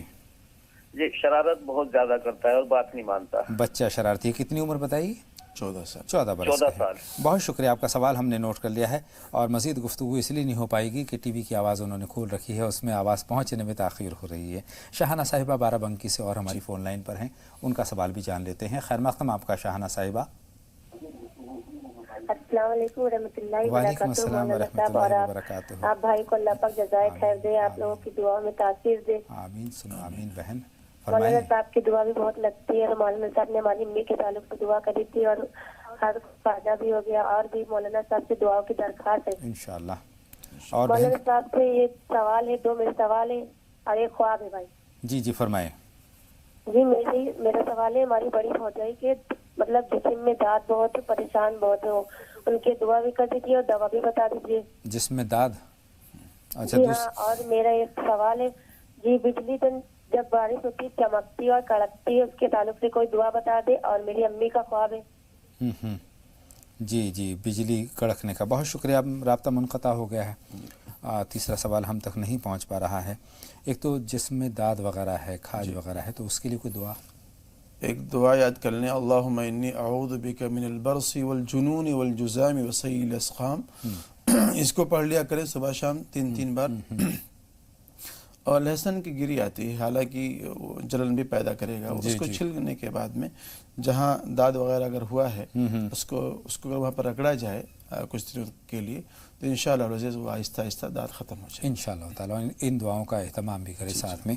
جی شرارت بہت زیادہ کرتا ہے اور بات نہیں مانتا۔ بچہ شرارتی ہے، کتنی عمر بتائیے؟ 14 سال۔ 14 برس 14 کا ہے۔ سال۔ بہت شکریہ، آپ کا سوال ہم نے نوٹ کر لیا ہے اور مزید گفتگو اس لیے نہیں ہو پائے گی کہ ٹی وی کی آواز انہوں نے کھول رکھی ہے، اس میں آواز پہنچنے میں تاخیر ہو رہی ہے۔ شاہانہ صاحبہ بارہ بنکی سے اور ہماری فون لائن پر ہیں، ان کا سوال بھی جان لیتے ہیں۔ خیر مقدم آپ کا شاہانہ صاحبہ۔ السلام علیکم ورحمۃ اللہ وعلیکم وبرکاتہ۔ السلام مولانا ورحمۃ صاحب اور اللہ وبرکاتہ۔ آپ بھائی کو اللہ پاک جزائے خیر دے، آپ لوگوں کی دعا میں تاثیر دے۔ آمین سنو آمین بہن، مولانا فرمائیں۔ صاحب کی دعا بھی بہت لگتی ہے اور مولانا صاحب نے ہماری امی کے تعلق سے دعا کری تھی اور ہر فائدہ بھی ہو گیا، اور بھی مولانا صاحب سے دعاؤں کی درخواست ہے۔ انشاءاللہ۔ اور مولانا بہن صاحب سے یہ سوال ہے، 2 میرے سوال ہیں اور ایک خواب ہے بھائی۔ جی جی فرمائیں۔ جی میرا سوال ہے، ہماری بڑی بھوجائی کے مطلب جسم میں داد بہت پریشان بہت ہو، ان کی دعا بھی کر دیجیے اور دوا بھی بتا دیجیے۔ جس میں داد؟ اچھا جی ہاں، اور میرا ایک سوال ہے جی، بجلی تو جب بارش ہوتی چمکتی اور کڑکتی ہے، اس کے تعلق سے کوئی دعا بتا دے، اور میری امی کا خواب ہے۔ جی جی، بجلی کڑکنے کا۔ بہت شکریہ، رابطہ منقطع ہو گیا ہے، تیسرا سوال ہم تک نہیں پہنچ پا رہا ہے۔ ایک تو جسم میں داد وغیرہ ہے، کھاج وغیرہ ہے، تو اس کے لیے کوئی دعا؟ ایک دعا یاد کر لیں، اللہم انی اعوذ بک من البرص والجنون والجزام وسیء الاسقام۔ اس کو پڑھ لیا کریں صبح شام 3 بار۔ اور لہسن کی گری آتی ہے، حالانکہ وہ جلن بھی پیدا کرے گا، اس کو چھلنے کے بعد میں جہاں داد وغیرہ اگر ہوا ہے اس کو اگر وہاں پر رگڑا جائے کچھ دنوں کے لیے تو انشاءاللہ العزیز وہ آہستہ آہستہ داد ختم ہو جائے۔ انشاءاللہ تعالیٰ ان دعاؤں کا اہتمام بھی کرے ساتھ میں،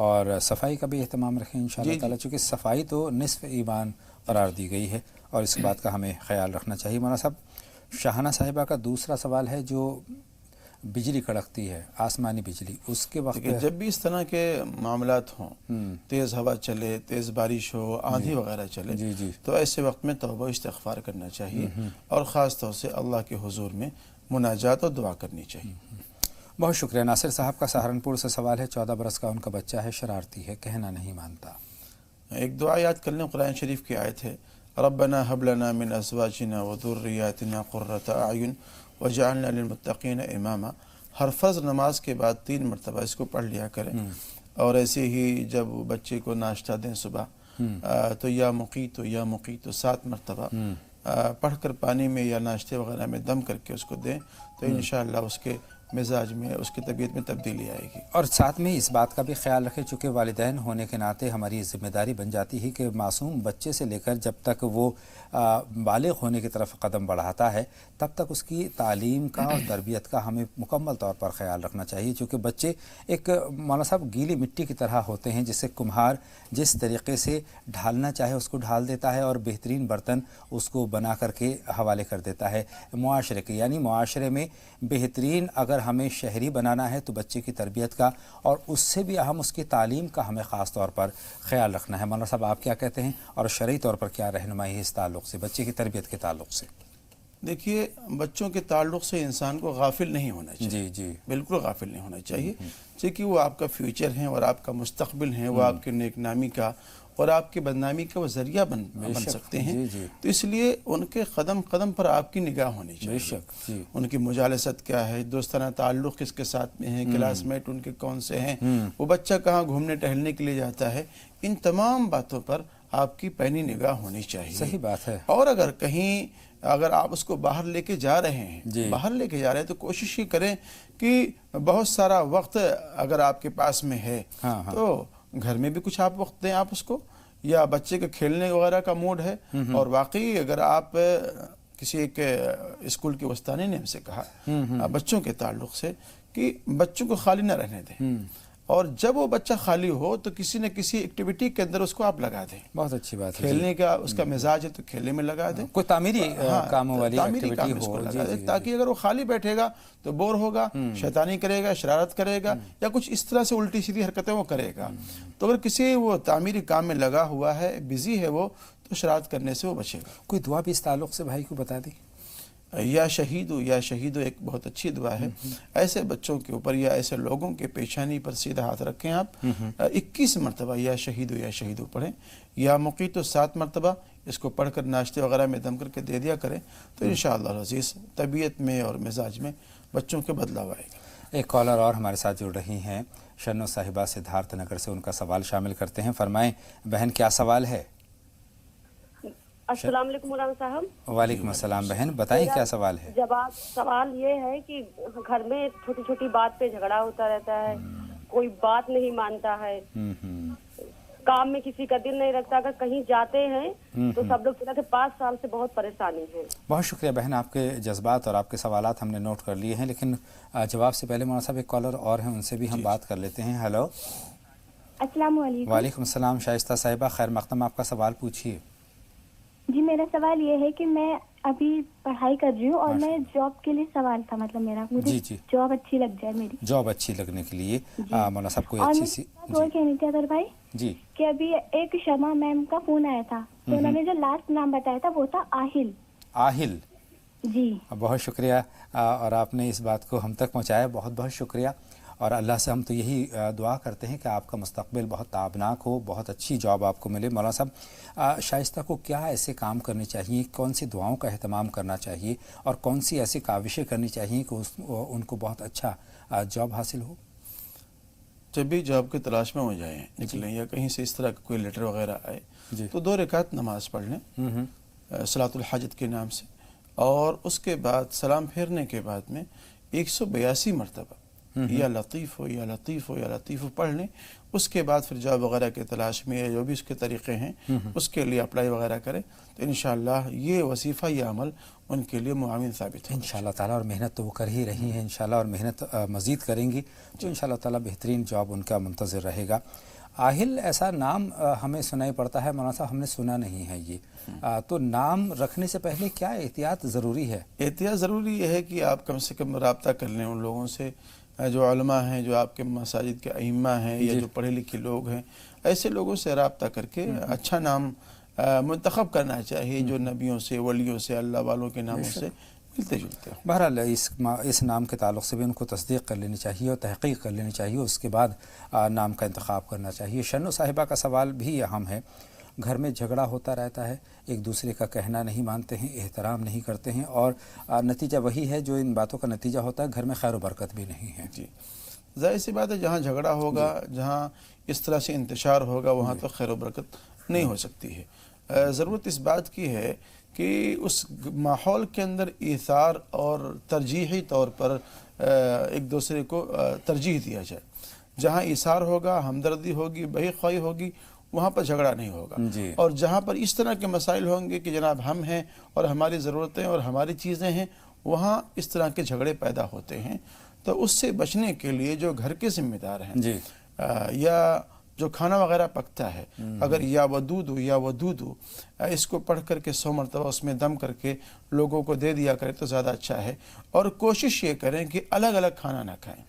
اور صفائی کا بھی اہتمام رکھیں انشاءاللہ تعالیٰ، چونکہ صفائی تو نصف ایمان قرار دی گئی ہے اور اس بات کا ہمیں خیال رکھنا چاہیے۔ مولانا صاحب، شاہانہ صاحبہ کا دوسرا سوال ہے جو بجلی کڑکتی ہے، آسمانی بجلی، اس کے وقت جب بھی اس طرح کے معاملات ہوں، تیز ہوا چلے، تیز بارش ہو، آندھی وغیرہ چلے، تو ایسے وقت میں توبہ استغفار کرنا چاہیے اور خاص طور سے اللہ کے حضور میں مناجات اور دعا کرنی چاہیے۔ بہت شکریہ۔ ناصر صاحب کا سہارنپور سے سوال ہے، 14 برس کا ان کا بچہ ہے، شرارتی ہے، کہنا نہیں مانتا۔ ایک دعا یاد کر لیں، قرآن شریف کی آیت ہے، ربنا هب لنا من ازواجنا وذرياتنا قرة اعین وجعلنا للمتقین اماما۔ ہر فرض نماز کے بعد 3 مرتبہ اس کو پڑھ لیا کریں، اور ایسے ہی جب بچے کو ناشتہ دیں صبح تو یا مقیت 7 مرتبہ پڑھ کر پانی میں یا ناشتے وغیرہ میں دم کر کے اس کو دیں، تو انشاءاللہ اس کے مزاج میں، اس کی طبیعت میں تبدیلی آئے گی۔ اور ساتھ میں اس بات کا بھی خیال رکھیں، چونکہ والدین ہونے کے ناطے ہماری ذمہ داری بن جاتی ہے کہ معصوم بچے سے لے کر جب تک وہ بالغ ہونے کی طرف قدم بڑھاتا ہے تب تک اس کی تعلیم کا اور تربیت کا ہمیں مکمل طور پر خیال رکھنا چاہیے، چونکہ بچے ایک مولانا صاحب گیلی مٹی کی طرح ہوتے ہیں جسے کمہار جس طریقے سے ڈھالنا چاہے اس کو ڈھال دیتا ہے اور بہترین برتن اس کو بنا کر کے حوالے کر دیتا ہے معاشرے کے، یعنی معاشرے میں بہترین اگر ہمیں شہری بنانا ہے تو بچے کی تربیت کا اور اس سے بھی اہم اس کی تعلیم کا ہمیں خاص طور پر خیال رکھنا ہے۔ مولانا صاحب آپ کیا کہتے ہیں اور شرعی طور پر کیا رہنمائی ہے اس تعلق سے، بچے کی تربیت کے تعلق سے؟ دیکھیے، بچوں کے تعلق سے انسان کو غافل نہیں ہونا چاہیے، جی جی، بالکل غافل نہیں ہونا چاہیے، کیونکہ وہ آپ کا فیوچر ہیں اور آپ کا مستقبل ہیں، وہ آپ کے نیک نامی کا اور آپ کی بدنامی کا وہ ذریعہ بن سکتے ہیں، تو اس لیے ان کے قدم قدم پر آپ کی نگاہ ہونی چاہیے۔ ان کی مجالست کیا ہے، دوستانہ تعلق کس کے ساتھ میں ہیں، کلاس میٹ ان کے کون سے ہیں، وہ بچہ کہاں گھومنے ٹہلنے کے لیے جاتا ہے، ان تمام باتوں پر آپ کی پینی نگاہ ہونی چاہیے۔ صحیح بات ہے۔ اور اگر آپ اس کو باہر لے کے جا رہے ہیں تو کوشش ہی کریں کہ بہت سارا وقت اگر آپ کے پاس میں ہے تو گھر میں بھی کچھ آپ وقت دیں آپ اس کو، یا بچے کے کھیلنے وغیرہ کا موڈ ہے، اور واقعی اگر آپ کسی ایک اسکول کے وسطانی نے ہم سے کہا بچوں کے تعلق سے کہ بچوں کو خالی نہ رہنے دیں، اور جب وہ بچہ خالی ہو تو کسی نہ کسی ایکٹیویٹی کے اندر اس کو آپ لگا دیں. بہت اچھی بات ہے. کھیلنے کا اس کا مزاج ہے تو کھیلنے میں لگا دیں، کوئی تعمیری کاموں والی ایکٹیویٹی ہو، تاکہ اگر وہ خالی بیٹھے گا تو بور ہوگا، شیطانی کرے گا، شرارت کرے گا، یا کچھ اس طرح سے الٹی سیدھی حرکتیں وہ کرے گا. تو اگر کسی وہ تعمیری کام میں لگا ہوا ہے، بزی ہے وہ، تو شرارت کرنے سے وہ بچے گا. کوئی دعا بھی اس تعلق سے بھائی کو بتا دی. یا شہیدو یا شہیدو ایک بہت اچھی دعا ہے. ایسے بچوں کے اوپر یا ایسے لوگوں کے پیشانی پر سیدھا ہاتھ رکھیں آپ، 21 مرتبہ یا شہیدو پڑھیں، یا مقیتو 7 مرتبہ اس کو پڑھ کر ناشتے وغیرہ میں دم کر کے دے دیا کریں، تو انشاءاللہ العزیز طبیعت میں اور مزاج میں بچوں کے بدلاؤ آئے گا. ایک کالر اور ہمارے ساتھ جڑ رہی ہیں، شنو صاحبہ سدھارتھ نگر سے. ان کا سوال شامل کرتے ہیں. فرمائیں بہن، کیا سوال ہے؟ السلام علیکم مولانا صاحب. وعلیکم السلام بہن، بتائیں کیا سوال ہے؟ جواب سوال یہ ہے کہ گھر میں چھوٹی چھوٹی بات پہ جھگڑا ہوتا رہتا ہے، کوئی بات نہیں مانتا ہے، کام میں کسی کا دل نہیں رکھتا، اگر کہیں جاتے ہیں تو سب لوگ کہتے ہیں 5 سال سے بہت پریشانی ہے. بہت شکریہ بہن، آپ کے جذبات اور آپ کے سوالات ہم نے نوٹ کر لیے ہیں، لیکن جواب سے پہلے مولانا صاحب ایک کالر اور ہیں، ان سے بھی ہم بات کر لیتے ہیں. ہیلو. السلام علیکم. وعلیکم السلام. شائستہ صاحبہ خیر مقدم، آپ کا سوال پوچھیے. جی میرا سوال یہ ہے کہ میں ابھی پڑھائی کر رہی ہوں اور میں جاب کے لیے سوال تھا، مطلب میرا مجھے جاب اچھی لگ جائے، میری جاب اچھی لگنے کے لیے مولانا صاحب کوئی اچھی سی اور کہنی تھی اگر بھائی جی کہ ابھی ایک شمع میم کا فون آیا تھا تو انہوں نے جو لاسٹ نام بتایا تھا وہ تھا آہل. آہل جی بہت شکریہ، اور آپ نے اس بات کو ہم تک پہنچایا، بہت بہت شکریہ. اور اللہ سے ہم تو یہی دعا کرتے ہیں کہ آپ کا مستقبل بہت تابناک ہو، بہت اچھی جاب آپ کو ملے. مولانا صاحب شائستہ کو کیا ایسے کام کرنے چاہیے، کون سی دعاؤں کا اہتمام کرنا چاہیے، اور کون سی ایسی کاوشیں کرنی چاہیے کہ ان کو بہت اچھا جاب حاصل ہو؟ جب بھی جاب کی تلاش میں ہو جائیں، نکلیں یا کہیں سے اس طرح کا کوئی لیٹر وغیرہ آئے تو 2 رکعت نماز پڑھ لیں صلاۃ الحاجت کے نام سے، اور اس کے بعد سلام پھیرنے کے بعد میں 182 مرتبہ یا لطیف ہو یا لطیف ہو یا لطیف ہو پڑھ لیں. اس کے بعد پھر جاب وغیرہ کے تلاش میں جو بھی اس کے طریقے ہیں اس کے لیے اپلائی وغیرہ کریں، تو انشاءاللہ یہ وظیفہ یہ عمل ان کے لیے معاون ثابت ہے انشاءاللہ تعالیٰ. اور محنت تو وہ کر ہی رہی ہیں انشاءاللہ، اور محنت مزید کریں گی تو انشاءاللہ تعالیٰ بہترین جاب ان کا منتظر رہے گا. آہل ایسا نام ہمیں سنائی پڑتا ہے مولانا صاحب، ہم نے سنا نہیں ہے یہ، تو نام رکھنے سے پہلے کیا احتیاط ضروری ہے؟ احتیاط ضروری یہ ہے کہ آپ کم سے کم رابطہ کر لیں ان لوگوں سے جو علماء ہیں، جو آپ کے مساجد کے ائمہ ہیں یا جو پڑھے لکھے لوگ ہیں، ایسے لوگوں سے رابطہ کر کے اچھا نام منتخب کرنا چاہیے جو نبیوں سے، ولیوں سے، اللہ والوں کے ناموں سے ملتے جلتے ہیں. بہرحال اس نام کے تعلق سے بھی ان کو تصدیق کر لینی چاہیے اور تحقیق کر لینی چاہیے، اس کے بعد نام کا انتخاب کرنا چاہیے. شنو صاحبہ کا سوال بھی اہم ہے. گھر میں جھگڑا ہوتا رہتا ہے، ایک دوسرے کا کہنا نہیں مانتے ہیں، احترام نہیں کرتے ہیں، اور نتیجہ وہی ہے جو ان باتوں کا نتیجہ ہوتا ہے، گھر میں خیر و برکت بھی نہیں ہے. جی ظاہر سی بات ہے، جہاں جھگڑا ہوگا، جہاں اس طرح سے انتشار ہوگا، وہاں تو خیر و برکت نہیں ہو سکتی ہے. ضرورت اس بات کی ہے کہ اس ماحول کے اندر ایثار اور ترجیحی طور پر ایک دوسرے کو ترجیح دیا جائے. جہاں ایثار ہوگا، ہمدردی ہوگی، بہی خواہی ہوگی، وہاں پر جھگڑا نہیں ہوگا. اور جہاں پر اس طرح کے مسائل ہوں گے کہ جناب ہم ہیں اور ہماری ضرورتیں اور ہماری چیزیں ہیں، وہاں اس طرح کے جھگڑے پیدا ہوتے ہیں. تو اس سے بچنے کے لیے جو گھر کے ذمہ دار ہیں یا جو کھانا وغیرہ پکتا ہے، اگر یا ودود یا ودود اس کو پڑھ کر کے 100 مرتبہ اس میں دم کر کے لوگوں کو دے دیا کرے تو زیادہ اچھا ہے. اور کوشش یہ کریں کہ الگ الگ کھانا نہ کھائیں،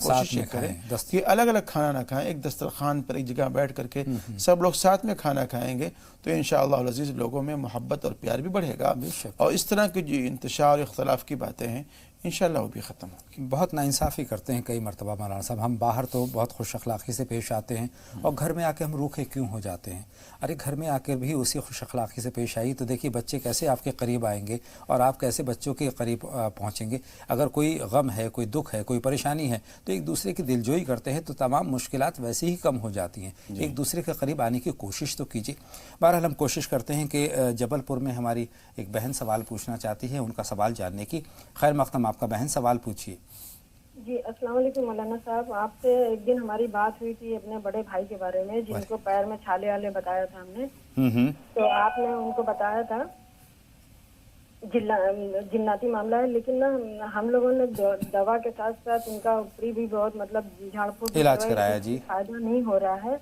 کوشش یہ کریں کہ الگ الگ کھانا نہ کھائیں. ایک دسترخوان پر ایک جگہ بیٹھ کر کے سب لوگ ساتھ میں کھانا کھائیں گے تو انشاءاللہ العزیز لوگوں میں محبت اور پیار بھی بڑھے گا، اور اس طرح کی جو انتشار اور اختلاف کی باتیں ہیں انشاءاللہ وہ بھی ختم ہوگی. بہت ناانصافی کرتے ہیں کئی مرتبہ مولانا صاحب. ہم باہر تو بہت خوش اخلاقی سے پیش آتے ہیں اور گھر میں آ کے ہم روکھے کیوں ہو جاتے ہیں؟ ارے گھر میں آ کر بھی اسی خوش اخلاقی سے پیش آئی تو دیکھیے بچے کیسے آپ کے قریب آئیں گے اور آپ کیسے بچوں کے قریب پہنچیں گے. اگر کوئی غم ہے، کوئی دکھ ہے، کوئی پریشانی ہے تو ایک دوسرے کی دلجوئی کرتے ہیں تو تمام مشکلات ویسے ہی کم ہو جاتی ہیں. ایک دوسرے کے قریب آنے کی کوشش تو کیجیے. بہرحال ہم کوشش کرتے ہیں کہ جبل پور میں ہماری ایک بہن سوال پوچھنا چاہتی ہے، ان کا سوال جاننے کی. خیر مقدم، آپ کا بہن سوال پوچھیے. جی السلام علیکم مولانا صاحب، آپ سے ایک دن ہماری بات ہوئی تھی اپنے بڑے بھائی کے بارے میں جن کو پیر میں چھالے والے بتایا تھا ہم نے، تو آپ نے ان کو بتایا تھا جناتی معاملہ ہے، لیکن نا ہم لوگوں نے دوا کے ساتھ ساتھ ان کا اوپری بھی بہت مطلب جھاڑ پھوک علاج کرایا جی، فائدہ نہیں ہو رہا ہے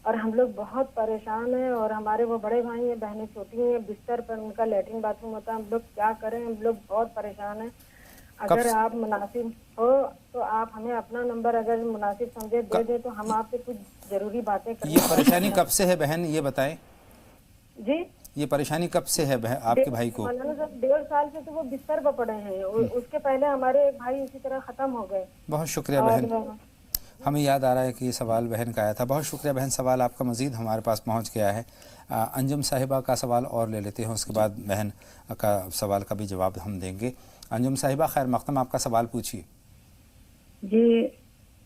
اور ہم لوگ بہت پریشان ہیں، اور ہمارے وہ بڑے بھائی ہیں، بہنیں چھوٹی ہیں، بستر پر ان کا لیٹرین باتھ روم ہوتا ہے، ہم لوگ کیا کریں، ہم لوگ بہت پریشان ہیں۔ اگر آپ مناسب ہو تو آپ ہمیں اپنا نمبر اگر مناسب سمجھے دے دیں تو ہم آپ سے کچھ ضروری باتیں کریں۔ یہ پریشانی کب سے ہے بہن یہ بتائیں؟ جی یہ پریشانی کب سے ہے آپ کے بھائی کو؟ 1.5 سال سے تو وہ بستر پر پڑے ہیں، اس کے پہلے ہمارے ایک بھائی اسی طرح ختم ہو گئے۔ بہت شکریہ بہن، ہمیں یاد آ رہا ہے کہ یہ سوال بہن کا آیا تھا۔ بہت شکریہ بہن، سوال آپ کا مزید ہمارے پاس پہنچ گیا ہے۔ انجم صاحبہ کا سوال اور لے لیتے ہیں، اس کے بعد بہن کا سوال کا بھی جواب ہم دیں گے۔ انجم صاحبہ خیر مقدم، آپ کا سوال پوچھیے۔ جی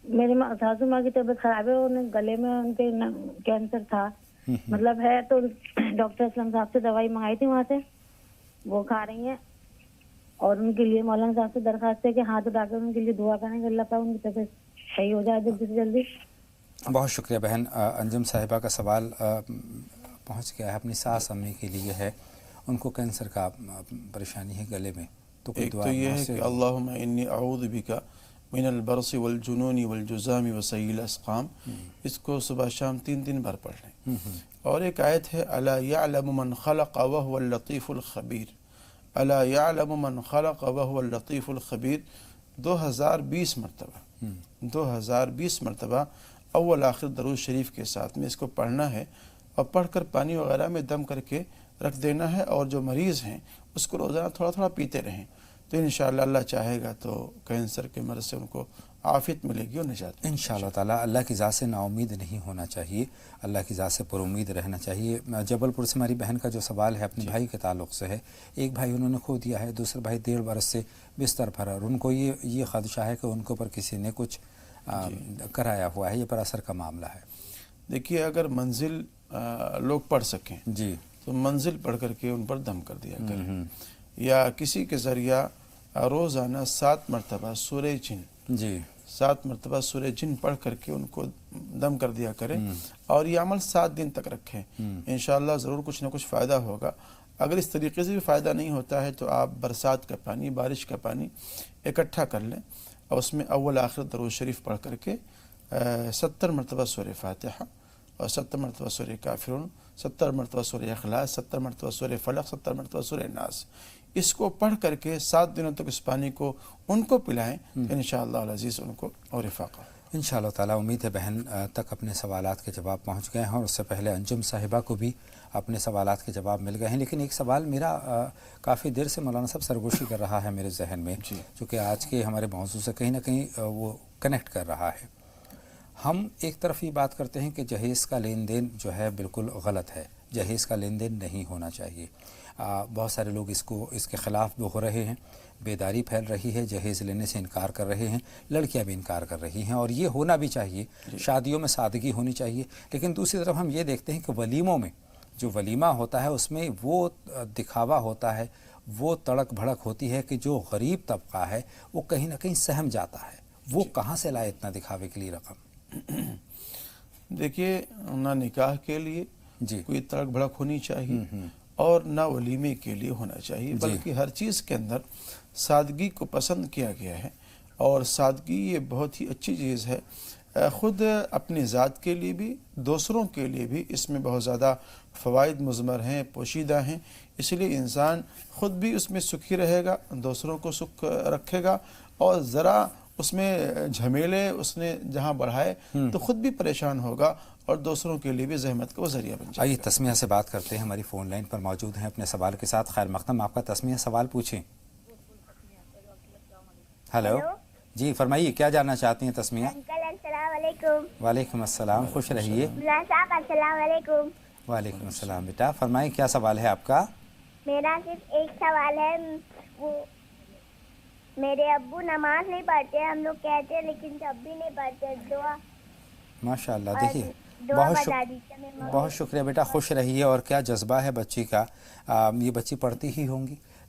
میری ساسو ماں کی طبیعت خراب ہے، انہیں گلے میں ان کے کینسر تھا مطلب ہے، تو ڈاکٹر اسلم صاحب سے دوائی منگائی تھی وہاں سے، وہ کھا رہی ہیں، اور ان کے لیے مولانا صاحب سے درخواست ہے کہ ہاں تو ڈاکٹر ان کے لیے دعا کریں کہ اللہ تعالیٰ ان کی طبیعت صحیح ہو جائے جلدی سے جلدی۔ بہت شکریہ بہن، انجم صاحبہ کا سوال پہنچ گیا ہے، اپنی ساس امی کے لیے ہے، ان کو کینسر کا پریشانی ہے گلے میں، تو کوئی دعا یہ ہے کہ اللہم انی اعوذ بک من البرص والجنون والجزام وسیء الاسقام، اس کو صبح شام 3 بار پڑھ لیں۔ اور ایک آیت ہے الا یعلم من خلق وهو اللطیف الخبیر، الا یعلم من خلق وهو اللطیف الخبیر، 2020 مرتبہ 2020 مرتبہ اول آخر درود شریف کے ساتھ میں اس کو پڑھنا ہے، اور پڑھ کر پانی وغیرہ میں دم کر کے رکھ دینا ہے، اور جو مریض ہیں اس کو روزانہ تھوڑا تھوڑا پیتے رہیں، تو انشاءاللہ اللہ چاہے گا تو کینسر کے مرض سے ان کو عافیت ملے گی اور نجات انشاءاللہ تعالیٰ۔ اللہ کی ذات سے نا امید نہیں ہونا چاہیے، اللہ کی ذات سے پر امید رہنا چاہیے۔ جبل پور سے ہماری بہن کا جو سوال ہے اپنے بھائی کے تعلق سے ہے، ایک بھائی انہوں نے کھو دیا ہے، دوسرا بھائی 1.5 برس سے بستر پر ہے، اور ان کو یہ خدشہ ہے کہ ان کے اوپر کسی نے کچھ کرایا ہوا ہے، یہ پر اثر کا معاملہ ہے۔ دیکھیے اگر منزل لوگ پڑھ سکیں جی تو منزل پڑھ کر کے ان پر دم کر دیا کریں، یا کسی کے ذریعہ روزانہ 7 مرتبہ سورہ جن، جی 7 مرتبہ سورہ جن پڑھ کر کے ان کو دم کر دیا کریں، اور یہ عمل 7 دن تک رکھیں، انشاءاللہ ضرور کچھ نہ کچھ فائدہ ہوگا۔ اگر اس طریقے سے بھی فائدہ نہیں ہوتا ہے تو آپ برسات کا پانی، بارش کا پانی اکٹھا کر لیں، اور اس میں اول آخر درود شریف پڑھ کر کے 70 مرتبہ سورہ فاتحہ، اور 70 مرتبہ سورہ کافرون، 70 مرتبہ سورہ اخلاص، 70 مرتبہ سورہ فلق، 70 مرتبہ سورہ ناس، اس کو پڑھ کر کے 7 دنوں تک اس پانی کو ان کو پلائیں، انشاءاللہ العزیز ان کو اور رفاقہ انشاءاللہ تعالیٰ۔ امید ہے بہن تک اپنے سوالات کے جواب پہنچ گئے ہیں، اور اس سے پہلے انجم صاحبہ کو بھی اپنے سوالات کے جواب مل گئے ہیں، لیکن ایک سوال میرا کافی دیر سے مولانا صاحب سرگوشی کر رہا ہے میرے ذہن میں، چونکہ آج کے ہمارے موضوع سے کہیں نہ کہیں وہ کنیکٹ کر رہا ہے۔ ہم ایک طرف یہ بات کرتے ہیں کہ جہیز کا لین دین جو ہے بالکل غلط ہے، جہیز کا لین دین نہیں ہونا چاہیے، بہت سارے لوگ اس کے خلاف بھی ہو رہے ہیں، بیداری پھیل رہی ہے، جہیز لینے سے انکار کر رہے ہیں، لڑکیاں بھی انکار کر رہی ہیں، اور یہ ہونا بھی چاہیے، شادیوں میں سادگی ہونی چاہیے، لیکن دوسری طرف ہم یہ دیکھتے ہیں کہ ولیموں میں جو ولیمہ ہوتا ہے اس میں وہ دکھاوا ہوتا ہے، وہ تڑک بھڑک ہوتی ہے کہ جو غریب طبقہ ہے وہ کہیں نہ کہیں سہم جاتا ہے، وہ کہاں سے لائے اتنا دکھاوے کے لیے رقم؟ دیکھیے نہ نکاح کے لیے کوئی تڑک بھڑک ہونی چاہیے، اور نہ ولیمے کے لیے ہونا چاہیے، بلکہ ہر چیز کے اندر سادگی کو پسند کیا گیا ہے، اور سادگی یہ بہت ہی اچھی چیز ہے، خود اپنی ذات کے لیے بھی دوسروں کے لیے بھی اس میں بہت زیادہ فوائد مضمر ہیں، پوشیدہ ہیں، اس لیے انسان خود بھی اس میں سکھی رہے گا، دوسروں کو سکھ رکھے گا، اور ذرا اس میں جھمیلے اس نے جہاں بڑھائے تو خود بھی پریشان ہوگا، اور دوسروں کے لیے بھی زحمت کا وہ ذریعہ بن جائے۔ آئیے تسمیہ سے بات کرتے ہیں، ہماری فون لائن پر موجود ہیں اپنے سوال کے ساتھ۔ خیر مقدم، آپ کا تسمیہ سوال پوچھیں۔ ہیلو جی فرمائیے، کیا جاننا چاہتی ہیں تسمیہ؟ انکل السلام علیکم۔ وعلیکم السلام، خوش رہیے۔ صاحب السلام علیکم۔ وعلیکم السلام بیٹا، فرمائیں کیا سوال ہے آپ کا؟ میرا صرف ایک سوال ہے، وہ میرے ابو نماز نہیں پڑھتے، ہم لوگ کہتے ہیں لیکن جب بھی نہیں پڑھتے، دعا ماشاء اللہ۔ دیکھیے بہت شکریہ بیٹا، خوش رہیے، اور کیا جذبہ ہے بچی کا، یہ بچی پڑھتی ہی ہوں گی،